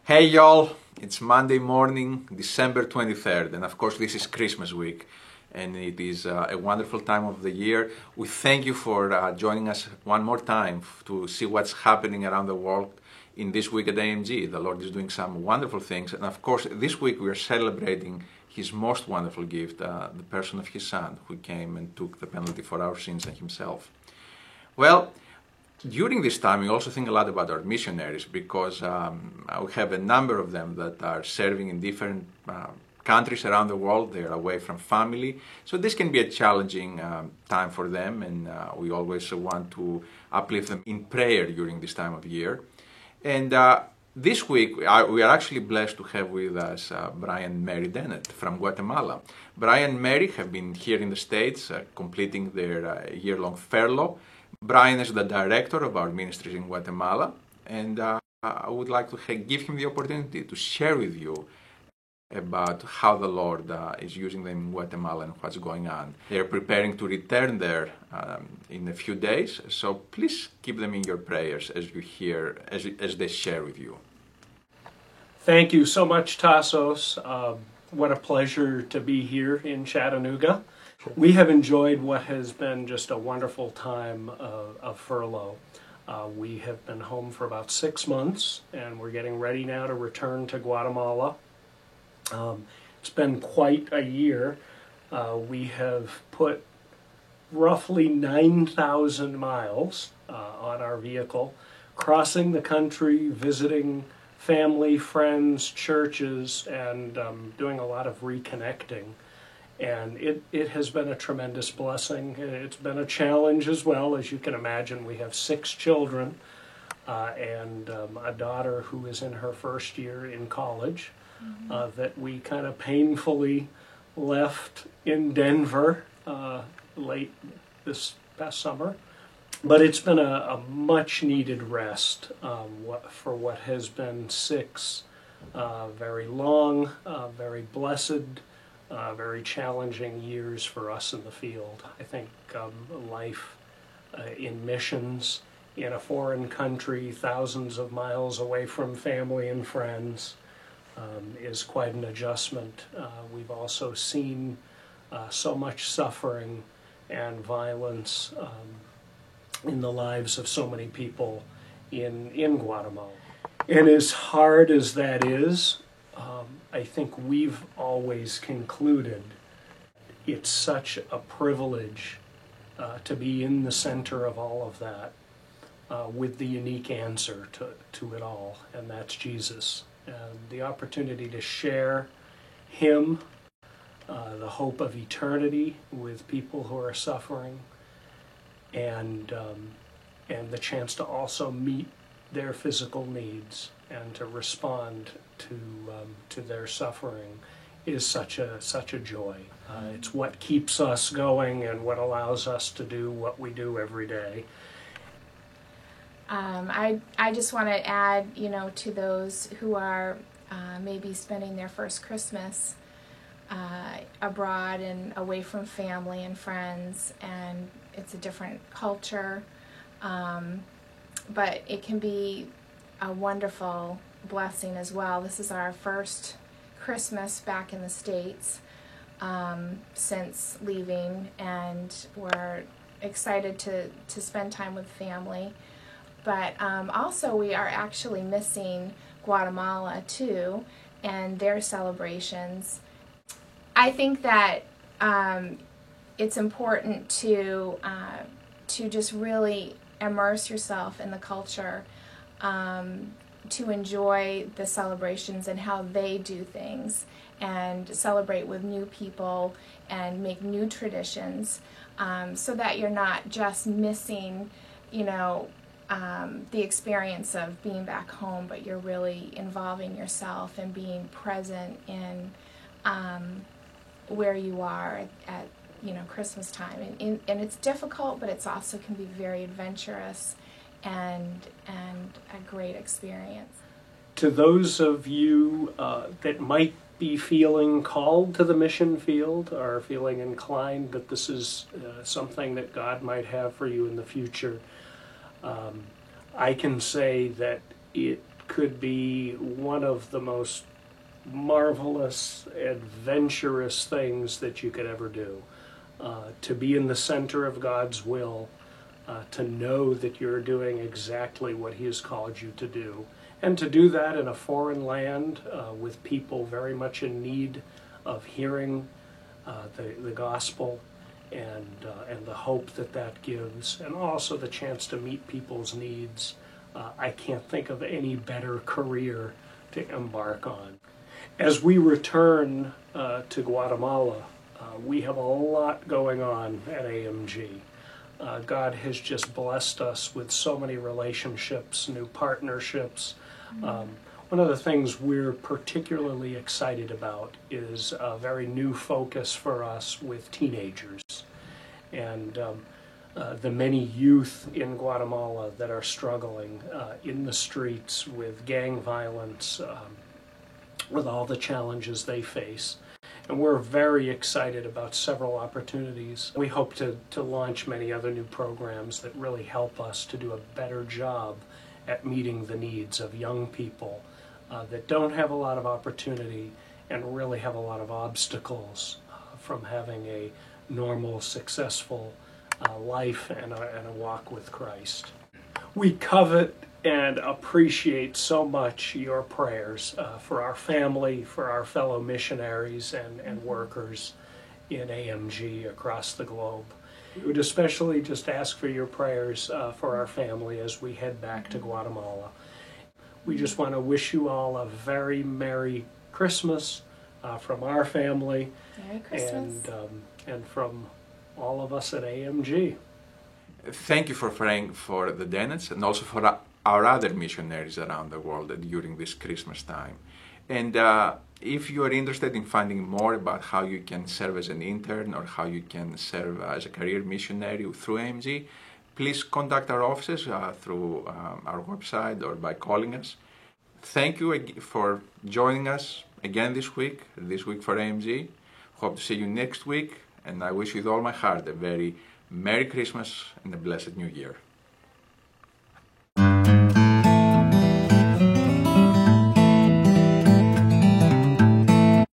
Hey y'all, it's Monday morning, December 23rd, and of course this is Christmas week, and it is a wonderful time of the year. We thank you for joining us one more time to see what's happening around the world in this week at AMG. The Lord is doing some wonderful things, and of course this week we are celebrating His most wonderful gift, the person of His Son, who came and took the penalty for our sins and Himself. Well, during this time, we also think a lot about our missionaries because we have a number of them that are serving in different countries around the world. They're away from family. So this can be a challenging time for them, and we always want to uplift them in prayer during this time of year. And this week, we are actually blessed to have with us Brian and Mary Dennett from Guatemala. Brian and Mary have been here in the States completing their year-long furlough. Brian is the director of our ministries in Guatemala, and I would like to give him the opportunity to share with you about how the Lord is using them in Guatemala and what's going on. They're preparing to return there in a few days, so please keep them in your prayers as you hear, as they share with you. Thank you so much, Tassos. What a pleasure to be here in Chattanooga. We have enjoyed what has been just a wonderful time of furlough. We have been home for about 6 months, and we're getting ready now to return to Guatemala. It's been quite a year. We have put roughly 9,000 miles on our vehicle, crossing the country, visiting family, friends, churches, and doing a lot of reconnecting. And it has been a tremendous blessing. It's been a challenge as well. As you can imagine, we have 6 children and a daughter who is in her first year in college that we kind of painfully left in Denver late this past summer. But it's been a much needed rest for what has been 6 very long, very blessed, very challenging years for us in the field. I think life in missions in a foreign country, thousands of miles away from family and friends, is quite an adjustment. We've also seen so much suffering and violence in the lives of so many people in Guatemala. And as hard as that is, I think we've always concluded it's such a privilege to be in the center of all of that with the unique answer to it all, and that's Jesus. And the opportunity to share Him, the hope of eternity with people who are suffering, and the chance to also meet their physical needs and to respond to their suffering is such a joy. It's what keeps us going and what allows us to do what we do every day. I just want to add, to those who are maybe spending their first Christmas abroad and away from family and friends, and it's a different culture, but it can be a wonderful blessing as well. This is our first Christmas back in the States since leaving, and we're excited to spend time with family. But also we are actually missing Guatemala too, and their celebrations. I think that it's important to just really immerse yourself in the culture, to enjoy the celebrations and how they do things, and celebrate with new people and make new traditions, so that you're not just missing, the experience of being back home, but you're really involving yourself and being present in where you are at Christmas time. And it's difficult, but it's also can be very adventurous and a great experience. To those of you that might be feeling called to the mission field or feeling inclined that this is something that God might have for you in the future, I can say that it could be one of the most marvelous, adventurous things that you could ever do. To be in the center of God's will, to know that you're doing exactly what He has called you to do, and to do that in a foreign land with people very much in need of hearing the gospel and the hope that that gives, and also the chance to meet people's needs. I can't think of any better career to embark on. As we return to Guatemala, we have a lot going on at AMG. God has just blessed us with so many relationships, new partnerships. One of the things we're particularly excited about is a very new focus for us with teenagers. And the many youth in Guatemala that are struggling in the streets with gang violence, with all the challenges they face. And we're very excited about several opportunities. We hope to launch many other new programs that really help us to do a better job at meeting the needs of young people that don't have a lot of opportunity and really have a lot of obstacles from having a normal, successful life and a walk with Christ. We covet and appreciate so much your prayers for our family, for our fellow missionaries and workers in AMG across the globe. We would especially just ask for your prayers for our family as we head back to Guatemala. We just want to wish you all a very Merry Christmas from our family. Merry Christmas. And from all of us at AMG. Thank you for praying for the Dennets and also for our other missionaries around the world during this Christmas time. And if you are interested in finding more about how you can serve as an intern or how you can serve as a career missionary through AMG, please contact our offices through our website or by calling us. Thank you for joining us again this week for AMG. Hope to see you next week, and I wish you with all my heart a very Merry Christmas and a blessed New Year.